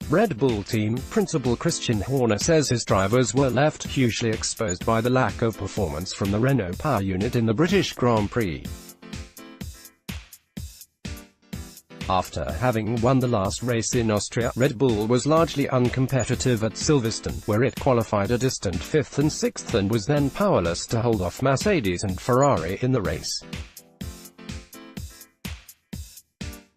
Red Bull team principal Christian Horner says his drivers were left hugely exposed by the lack of performance from the Renault power unit in the British Grand Prix. After having won the last race in Austria, Red Bull was largely uncompetitive at Silverstone, where it qualified a distant 5th and 6th and was then powerless to hold off Mercedes and Ferrari in the race.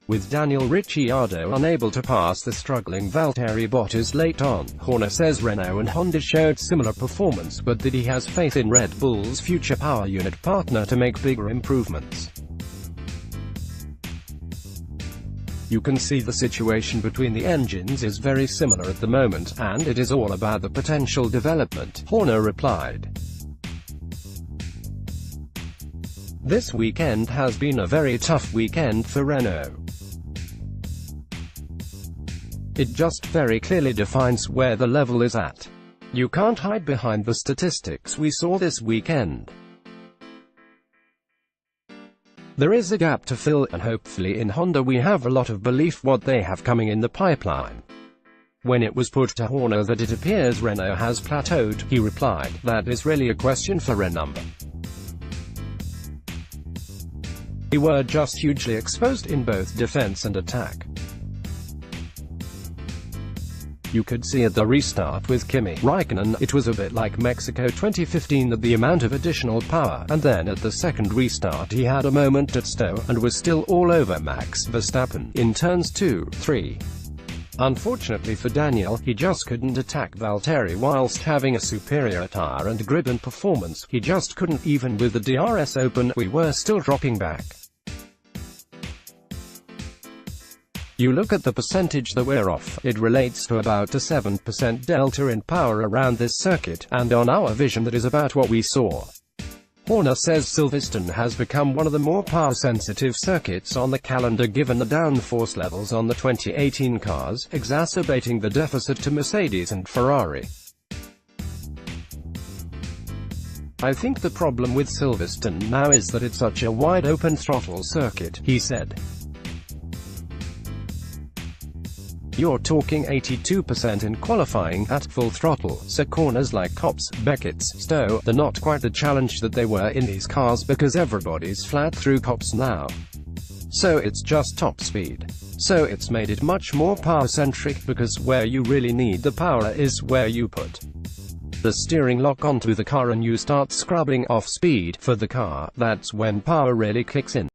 With Daniel Ricciardo unable to pass the struggling Valtteri Bottas late on, Horner says Renault and Honda showed similar performance but that he has faith in Red Bull's future power unit partner to make bigger improvements. You can see the situation between the engines is very similar at the moment, and it is all about the potential development, Horner replied. This weekend has been a very tough weekend for Renault. It just very clearly defines where the level is at. You can't hide behind the statistics we saw this weekend. There is a gap to fill, and hopefully in Honda we have a lot of belief what they have coming in the pipeline. When it was put to Horner that it appears Renault has plateaued, he replied, "That is really a question for Renault. We were just hugely exposed in both defense and attack. You could see at the restart with Kimi Raikkonen, it was a bit like Mexico 2015 that the amount of additional power, and then at the second restart he had a moment at Stowe, and was still all over Max Verstappen, in turns 2, 3. Unfortunately for Daniel, he just couldn't attack Valtteri whilst having a superior tyre and grip and performance, he just couldn't. Even with the DRS open, we were still dropping back. You look at the percentage that we're off, it relates to about a 7% delta in power around this circuit, and on our vision that is about what we saw." Horner says Silverstone has become one of the more power-sensitive circuits on the calendar given the downforce levels on the 2018 cars, exacerbating the deficit to Mercedes and Ferrari. "I think the problem with Silverstone now is that it's such a wide-open throttle circuit," he said. "You're talking 82% in qualifying, at full throttle, so corners like Copse, Beckett's, Stowe, they're not quite the challenge that they were in these cars because everybody's flat through Copse now. So it's just top speed. So it's made it much more power-centric, because where you really need the power is where you put the steering lock onto the car and you start scrubbing off speed for the car, that's when power really kicks in."